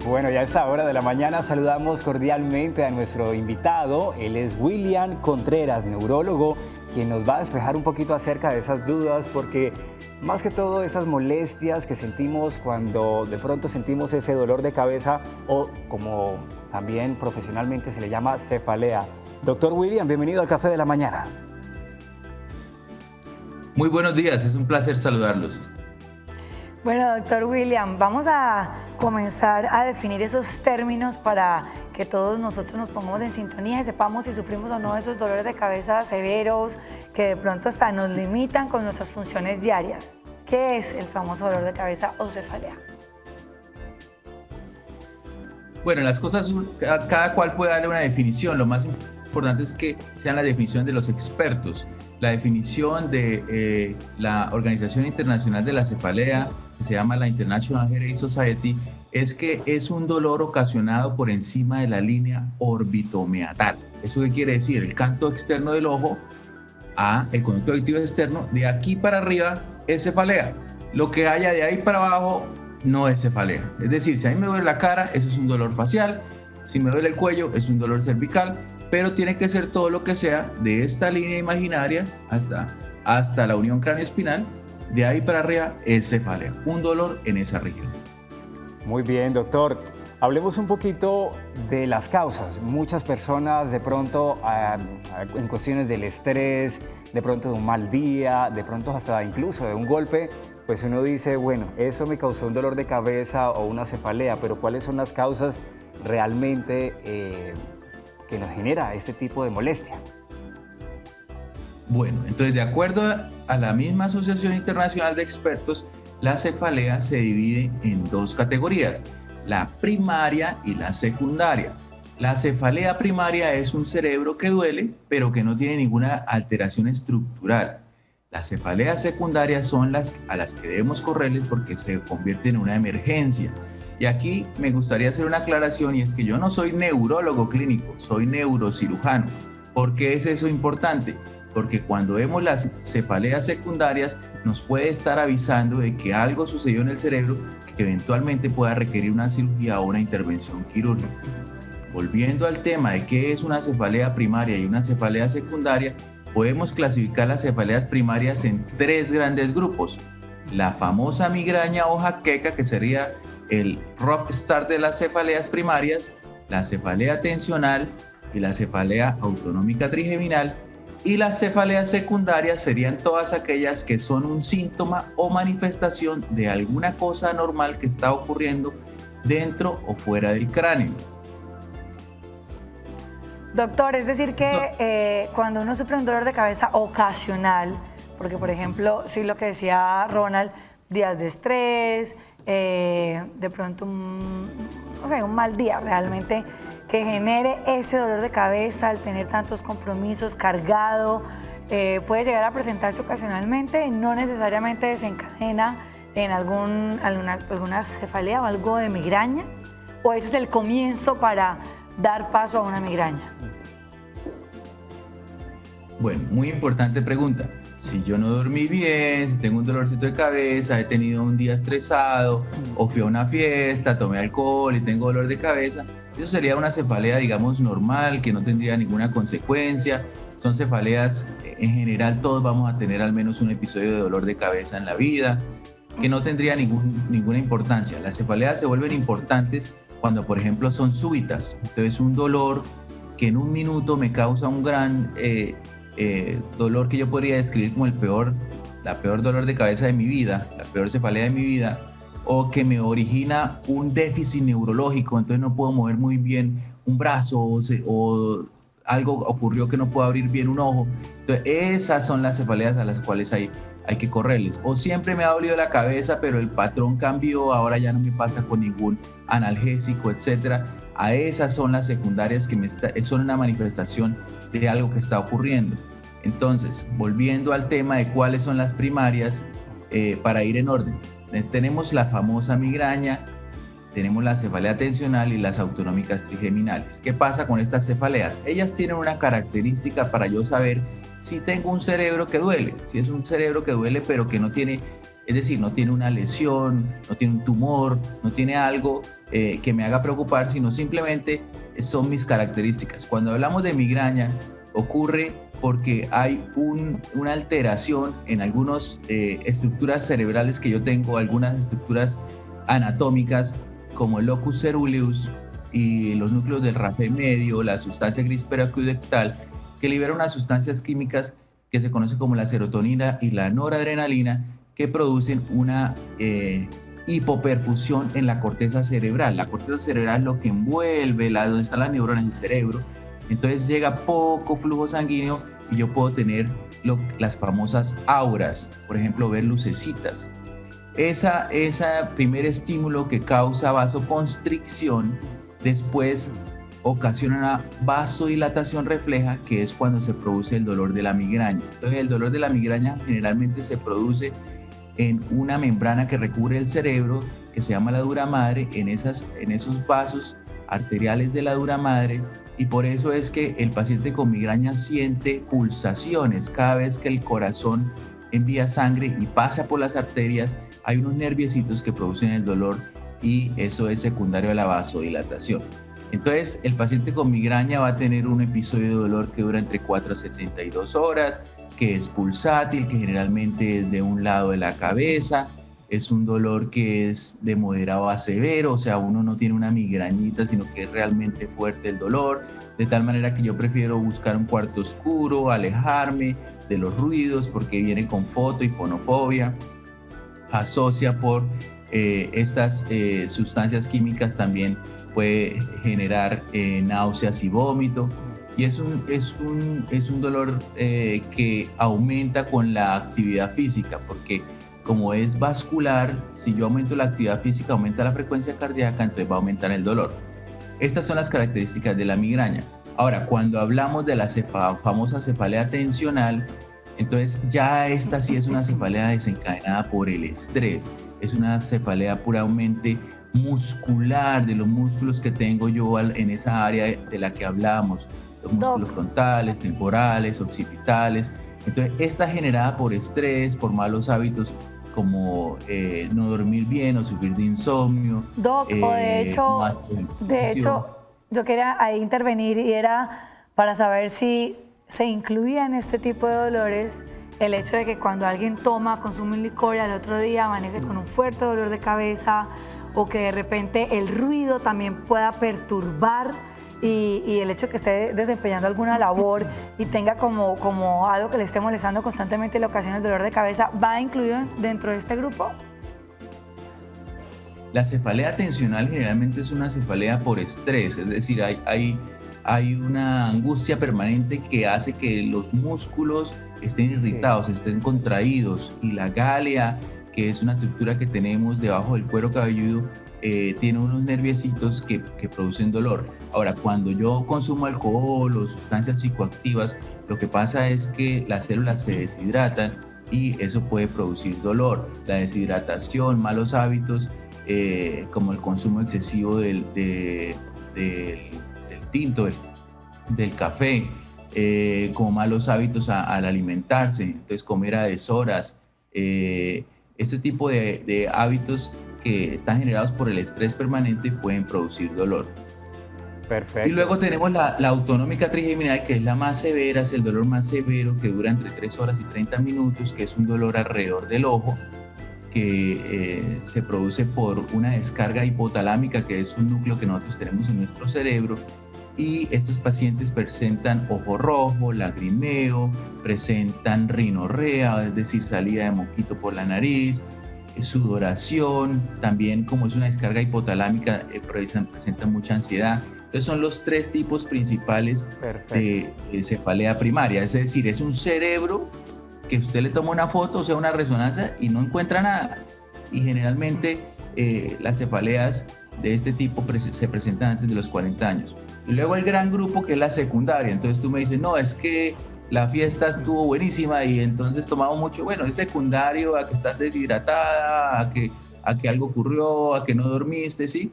Bueno, ya a esta hora de la mañana saludamos cordialmente a nuestro invitado. Él es William Contreras, neurólogo, quien nos va a despejar un poquito acerca de esas dudas, porque más que todo esas molestias que sentimos cuando de pronto sentimos ese dolor de cabeza o como también profesionalmente se le llama cefalea. Doctor William, bienvenido al Café de la Mañana. Muy buenos días, es un placer saludarlos. Bueno, doctor William, vamos a comenzar a definir esos términos para que todos nosotros nos pongamos en sintonía y sepamos si sufrimos o no de esos dolores de cabeza severos que de pronto hasta nos limitan con nuestras funciones diarias. ¿Qué es el famoso dolor de cabeza o cefalea? Bueno, las cosas, cada cual puede darle una definición. Lo más importante es que sean la definición de los expertos. La definición de la Organización Internacional de la Cefalea, que se llama la International Headache Society, es que es un dolor ocasionado por encima de la línea orbitomeatal. ¿Eso qué quiere decir? El canto externo del ojo a el conducto auditivo externo, de aquí para arriba es cefalea. Lo que haya de ahí para abajo no es cefalea. Es decir, si a mí me duele la cara, eso es un dolor facial. Si me duele el cuello, es un dolor cervical. Pero tiene que ser todo lo que sea de esta línea imaginaria hasta la unión cráneo-espinal, de ahí para arriba es cefalea, un dolor en esa región. Muy bien, doctor. Hablemos un poquito de las causas. Muchas personas de pronto en cuestiones del estrés, de pronto de un mal día, de pronto hasta incluso de un golpe, pues uno dice, bueno, eso me causó un dolor de cabeza o una cefalea, pero ¿cuáles son las causas realmente que nos genera este tipo de molestia? Bueno, entonces de acuerdo a la misma Asociación Internacional de Expertos, la cefalea se divide en dos categorías, la primaria y la secundaria. La cefalea primaria es un cerebro que duele, pero que no tiene ninguna alteración estructural. Las cefaleas secundarias son las a las que debemos correrles porque se convierten en una emergencia. Y aquí me gustaría hacer una aclaración, y es que yo no soy neurólogo clínico, soy neurocirujano. ¿Por qué es eso importante? Porque cuando vemos las cefaleas secundarias nos puede estar avisando de que algo sucedió en el cerebro que eventualmente pueda requerir una cirugía o una intervención quirúrgica. Volviendo al tema de qué es una cefalea primaria y una cefalea secundaria, podemos clasificar las cefaleas primarias en tres grandes grupos. La famosa migraña o jaqueca, que sería el rockstar de las cefaleas primarias, la cefalea tensional y la cefalea autonómica trigeminal, y las cefaleas secundarias serían todas aquellas que son un síntoma o manifestación de alguna cosa anormal que está ocurriendo dentro o fuera del cráneo. Doctor, es decir que cuando uno sufre un dolor de cabeza ocasional, porque por ejemplo, sí lo que decía Ronald, días de estrés, de pronto un mal día realmente que genere ese dolor de cabeza al tener tantos compromisos cargado, puede llegar a presentarse ocasionalmente, no necesariamente desencadena en alguna cefalea o algo de migraña, o ese es el comienzo para dar paso a una migraña. Bueno, muy importante pregunta. Si yo no dormí bien, si tengo un dolorcito de cabeza, he tenido un día estresado, o fui a una fiesta, tomé alcohol y tengo dolor de cabeza, eso sería una cefalea, digamos, normal, que no tendría ninguna consecuencia. Son cefaleas, en general todos vamos a tener al menos un episodio de dolor de cabeza en la vida, que no tendría ninguna importancia. Las cefaleas se vuelven importantes cuando, por ejemplo, son súbitas. Entonces, un dolor que en un minuto me causa un gran dolor que yo podría describir como la peor dolor de cabeza de mi vida, la peor cefalea de mi vida, o que me origina un déficit neurológico, entonces no puedo mover muy bien un brazo o algo ocurrió que no puedo abrir bien un ojo. Entonces esas son las cefaleas a las cuales hay que correrles. O siempre me ha dolido la cabeza, pero el patrón cambió, ahora ya no me pasa con ningún analgésico, etc. A esas son las secundarias que son una manifestación de algo que está ocurriendo. Entonces, volviendo al tema de cuáles son las primarias, para ir en orden. Tenemos la famosa migraña, tenemos la cefalea tensional y las autonómicas trigeminales. ¿Qué pasa con estas cefaleas? Ellas tienen una característica para yo saber si tengo un cerebro que duele, si es un cerebro que duele pero que no tiene, es decir, no tiene una lesión, no tiene un tumor, no tiene algo que me haga preocupar, sino simplemente son mis características. Cuando hablamos de migraña, ocurre porque hay una alteración en algunas estructuras cerebrales que yo tengo, algunas estructuras anatómicas, como el locus ceruleus y los núcleos del rafe medio, la sustancia gris periaqueductal, que libera unas sustancias químicas que se conocen como la serotonina y la noradrenalina, que producen una hipoperfusión en la corteza cerebral. La corteza cerebral es lo que envuelve donde están las neuronas del cerebro. Entonces llega poco flujo sanguíneo y yo puedo tener las famosas auras, por ejemplo, ver lucecitas. Ese primer estímulo que causa vasoconstricción, después ocasiona una vasodilatación refleja, que es cuando se produce el dolor de la migraña. Entonces el dolor de la migraña generalmente se produce en una membrana que recubre el cerebro, que se llama la dura madre, en esos vasos arteriales de la dura madre, y por eso es que el paciente con migraña siente pulsaciones cada vez que el corazón envía sangre y pasa por las arterias. Hay unos nerviecitos que producen el dolor y eso es secundario a la vasodilatación. Entonces, el paciente con migraña va a tener un episodio de dolor que dura entre 4 a 72 horas, que es pulsátil, que generalmente es de un lado de la cabeza. Es un dolor que es de moderado a severo, o sea, uno no tiene una migrañita, sino que es realmente fuerte el dolor, de tal manera que yo prefiero buscar un cuarto oscuro, alejarme de los ruidos, porque viene con foto y fonofobia. Asocia por estas sustancias químicas, también puede generar náuseas y vómito, y es un dolor que aumenta con la actividad física, porque como es vascular, si yo aumento la actividad física, aumenta la frecuencia cardíaca, entonces va a aumentar el dolor. Estas son las características de la migraña. Ahora, cuando hablamos de la famosa cefalea tensional, entonces ya esta sí es una cefalea desencadenada por el estrés. Es una cefalea puramente muscular, de los músculos que tengo yo en esa área de la que hablamos, los músculos frontales, temporales, occipitales. Entonces, esta generada por estrés, por malos hábitos como no dormir bien o sufrir de insomnio. Doc, de hecho, yo quería ahí intervenir y era para saber si se incluía en este tipo de dolores el hecho de que cuando alguien consume un licor y al otro día amanece con un fuerte dolor de cabeza, o que de repente el ruido también pueda perturbar y el hecho de que esté desempeñando alguna labor y tenga como algo que le esté molestando constantemente y le ocasiona el dolor de cabeza, ¿va incluido dentro de este grupo? La cefalea tensional generalmente es una cefalea por estrés, es decir, hay una angustia permanente que hace que los músculos estén irritados, estén contraídos, y la gálea, que es una estructura que tenemos debajo del cuero cabelludo, tiene unos nerviecitos que producen dolor. Ahora, cuando yo consumo alcohol o sustancias psicoactivas, lo que pasa es que las células se deshidratan y eso puede producir dolor. La deshidratación, malos hábitos, como el consumo excesivo del tinto, del café, como malos hábitos al alimentarse, entonces comer a deshoras, este tipo de hábitos que están generados por el estrés permanente pueden producir dolor. Perfecto. Y luego tenemos la autonómica trigeminal, que es la más severa, es el dolor más severo, que dura entre 3 horas y 30 minutos, que es un dolor alrededor del ojo, que se produce por una descarga hipotalámica, que es un núcleo que nosotros tenemos en nuestro cerebro, y estos pacientes presentan ojo rojo, lagrimeo, presentan rinorrea, es decir, salida de moquito por la nariz, sudoración, también como es una descarga hipotalámica, presentan mucha ansiedad. Entonces son los 3 tipos principales de cefalea primaria, es decir, es un cerebro que usted le toma una foto, o sea, una resonancia y no encuentra nada. Y generalmente las cefaleas de este tipo se presentan antes de los 40 años. Y luego el gran grupo, que es la secundaria. Entonces tú me dices, no, es que la fiesta estuvo buenísima y entonces tomamos mucho. Bueno, es secundario a que estás deshidratada, a que algo ocurrió, a que no dormiste, ¿sí?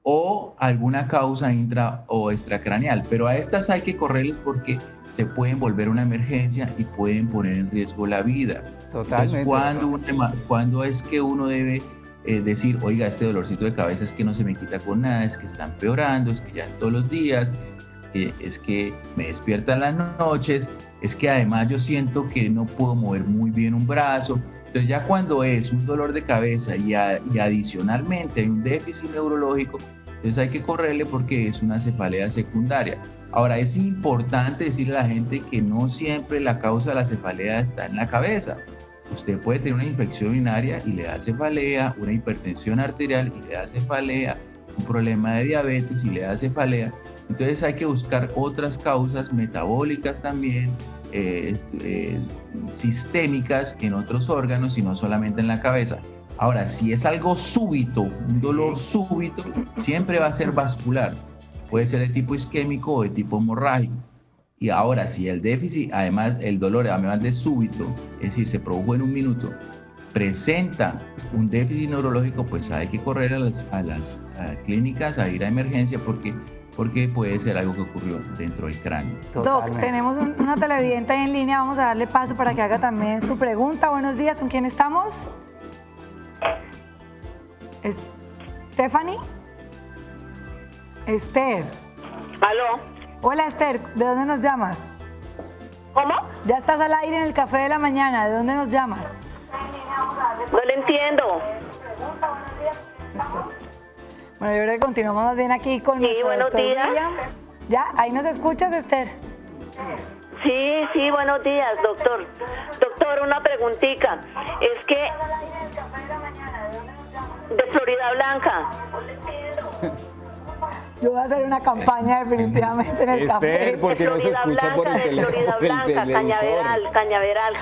O alguna causa intra o extracraneal. Pero a estas hay que correrles porque se pueden volver una emergencia y pueden poner en riesgo la vida. Totalmente. Entonces, ¿cuándo es que uno debe decir, oiga, este dolorcito de cabeza es que no se me quita con nada, es que está empeorando, es que ya es todos los días, es que me despierta en las noches, es que además yo siento que no puedo mover muy bien un brazo. Entonces ya cuando es un dolor de cabeza y adicionalmente hay un déficit neurológico, entonces hay que correrle porque es una cefalea secundaria. Ahora, es importante decirle a la gente que no siempre la causa de la cefalea está en la cabeza. Usted puede tener una infección urinaria y le da cefalea, una hipertensión arterial y le da cefalea, un problema de diabetes y le da cefalea. Entonces hay que buscar otras causas metabólicas también, sistémicas en otros órganos y no solamente en la cabeza. Ahora, si es algo súbito, un dolor súbito, siempre va a ser vascular. Puede ser de tipo isquémico o de tipo hemorrágico. Y ahora, si el déficit, además el dolor, además de súbito, es decir, se produjo en un minuto, presenta un déficit neurológico, pues hay que correr a las clínicas, a ir a emergencia porque puede ser algo que ocurrió dentro del cráneo. Doc, tenemos una televidente ahí en línea, vamos a darle paso para que haga también su pregunta. Buenos días, ¿con quién estamos? ¿Stephanie? Esther. ¿Aló? Hola Esther, ¿de dónde nos llamas? ¿Cómo? Ya estás al aire en el Café de la Mañana, ¿de dónde nos llamas? No le entiendo. Bueno, yo creo que continuamos más bien aquí con nuestro buenos doctor días. William. ¿Ya? ¿Ahí nos escuchas, Esther? Sí, buenos días, doctor. Doctor, una preguntita. Es que... de Florida Blanca. Yo voy a hacer una campaña definitivamente en el café. Esther, ¿por qué no se escucha por el Florida Blanca, televisor? Cañaveral.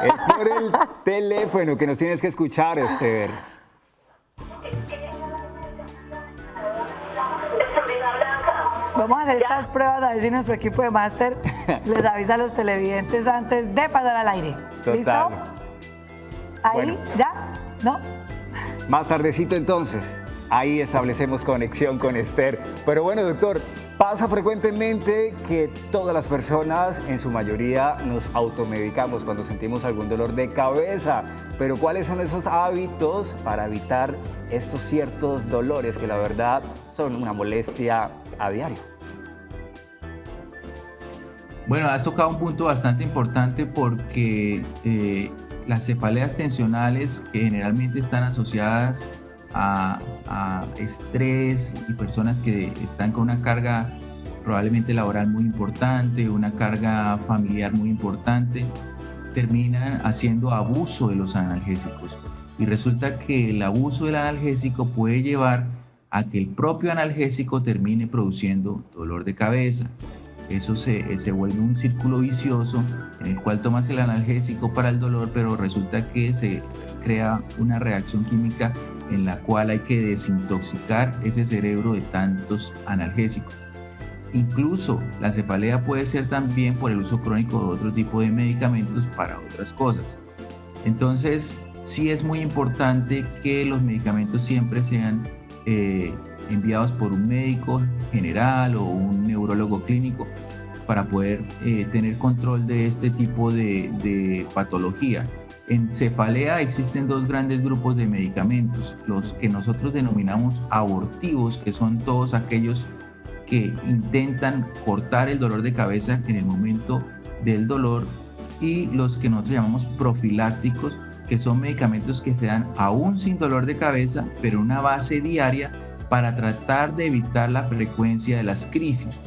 Es por el teléfono que nos tienes que escuchar, Esther. Vamos a hacer estas pruebas a ver si nuestro equipo de máster les avisa a los televidentes antes de pasar al aire. Total. ¿Listo? ¿Ahí? Bueno. ¿Ya? ¿No? Más tardecito entonces, ahí establecemos conexión con Esther. Pero bueno, doctor, pasa frecuentemente que todas las personas, en su mayoría, nos automedicamos cuando sentimos algún dolor de cabeza. Pero ¿cuáles son esos hábitos para evitar estos ciertos dolores que la verdad son una molestia a diario? Bueno, has tocado un punto bastante importante porque las cefaleas tensionales, que generalmente están asociadas a estrés y personas que están con una carga probablemente laboral muy importante, una carga familiar muy importante, terminan haciendo abuso de los analgésicos. Y resulta que el abuso del analgésico puede llevar a que el propio analgésico termine produciendo dolor de cabeza. Eso se vuelve un círculo vicioso en el cual tomas el analgésico para el dolor, pero resulta que se crea una reacción química en la cual hay que desintoxicar ese cerebro de tantos analgésicos. Incluso la cefalea puede ser también por el uso crónico de otro tipo de medicamentos para otras cosas. Entonces, sí es muy importante que los medicamentos siempre sean enviados por un médico general o un neurólogo clínico para poder tener control de este tipo de patología. En cefalea existen dos grandes grupos de medicamentos, los que nosotros denominamos abortivos, que son todos aquellos que intentan cortar el dolor de cabeza en el momento del dolor, y los que nosotros llamamos profilácticos, que son medicamentos que se dan aún sin dolor de cabeza, pero una base diaria para tratar de evitar la frecuencia de las crisis.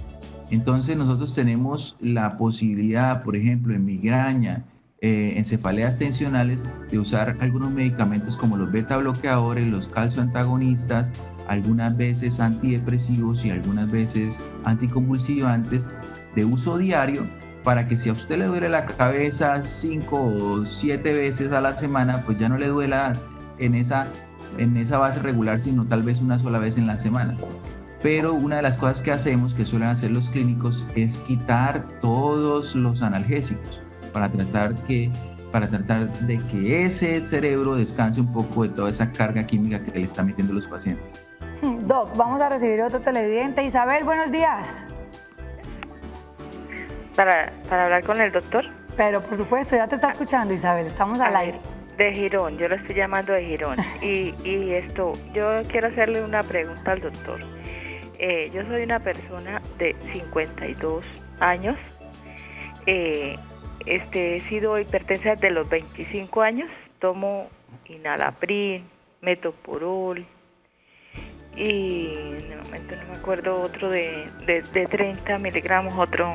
Entonces nosotros tenemos la posibilidad, por ejemplo, en migraña, en cefaleas tensionales, de usar algunos medicamentos como los beta bloqueadores, los calcioantagonistas, algunas veces antidepresivos y algunas veces anticonvulsivantes de uso diario, para que si a usted le duele la cabeza 5 o 7 veces a la semana, pues ya no le duela en esa base regular, sino tal vez una sola vez en la semana. Pero una de las cosas que hacemos, que suelen hacer los clínicos, es quitar todos los analgésicos para tratar de que ese cerebro descanse un poco de toda esa carga química que le están metiendo los pacientes. Doc, vamos a recibir otro televidente. Isabel, buenos días. Para hablar con el doctor. Pero por supuesto, ya te está escuchando, Isabel, estamos al aire. De Girón, yo lo estoy llamando de Girón. Y esto, yo quiero hacerle una pregunta al doctor. Yo soy una persona de 52 años. He sido hipertensa desde los 25 años. Tomo Inalaprin, Metoprolol y en el momento no me acuerdo otro de 30 miligramos, otro.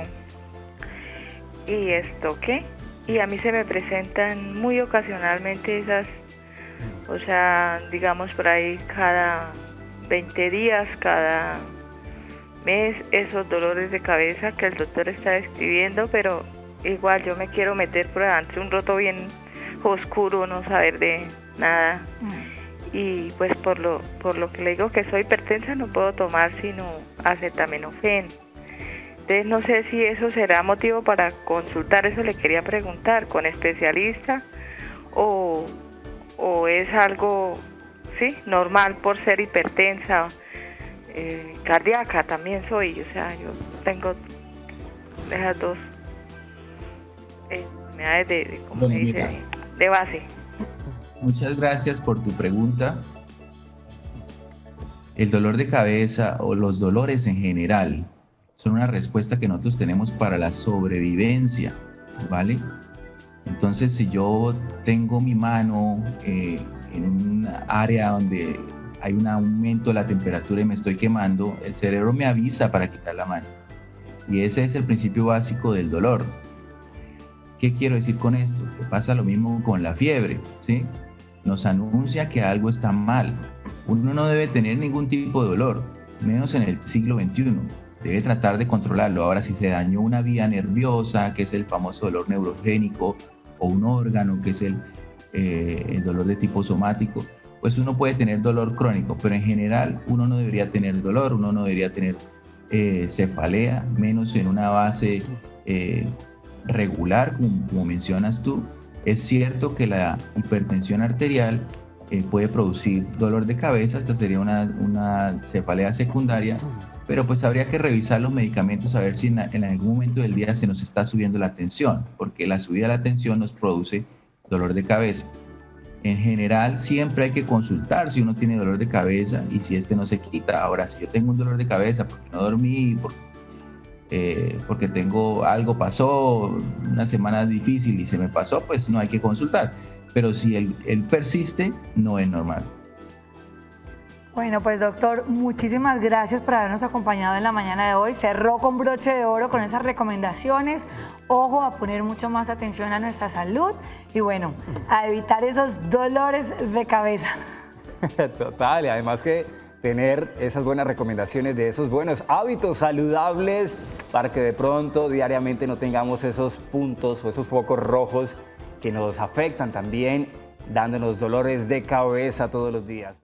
¿Y esto qué? Y a mí se me presentan muy ocasionalmente esas, o sea, digamos por ahí cada 20 días, cada mes, esos dolores de cabeza que el doctor está describiendo, pero igual yo me quiero meter por adelante un roto bien oscuro, no saber de nada. Y pues por lo que le digo que soy hipertensa no puedo tomar sino acetaminofén. Entonces no sé si eso será motivo para consultar, eso le quería preguntar, con especialista o es algo, sí, normal por ser hipertensa, cardíaca también soy, o sea, yo tengo esas dos enfermedades como Bueno, me dice, mira, de base. muchas gracias por tu pregunta. El dolor de cabeza o los dolores en general son una respuesta que nosotros tenemos para la sobrevivencia, ¿vale? Entonces, si yo tengo mi mano en un área donde hay un aumento de la temperatura y me estoy quemando, el cerebro me avisa para quitar la mano. Y ese es el principio básico del dolor. ¿Qué quiero decir con esto? Que pasa lo mismo con la fiebre, ¿sí? Nos anuncia que algo está mal. Uno no debe tener ningún tipo de dolor, menos en el siglo XXI. Debe tratar de controlarlo. Ahora, si se dañó una vía nerviosa, que es el famoso dolor neurogénico, o un órgano, que es el dolor de tipo somático, pues uno puede tener dolor crónico, pero en general uno no debería tener dolor, uno no debería tener cefalea, menos en una base regular, como mencionas tú. Es cierto que la hipertensión arterial puede producir dolor de cabeza, esta sería una cefalea secundaria, pero pues habría que revisar los medicamentos a ver si en algún momento del día se nos está subiendo la tensión, porque la subida de la tensión nos produce dolor de cabeza. En general siempre hay que consultar si uno tiene dolor de cabeza y si este no se quita. Ahora, si yo tengo un dolor de cabeza porque no dormí, porque tengo algo pasó, una semana difícil y se me pasó, pues no hay que consultar. Pero si él persiste, no es normal. Bueno, pues doctor, muchísimas gracias por habernos acompañado en la mañana de hoy. Cerró con broche de oro con esas recomendaciones. Ojo, a poner mucho más atención a nuestra salud y bueno, a evitar esos dolores de cabeza. Total, y además que tener esas buenas recomendaciones de esos buenos hábitos saludables para que de pronto diariamente no tengamos esos puntos o esos focos rojos que nos afectan también, dándonos dolores de cabeza todos los días.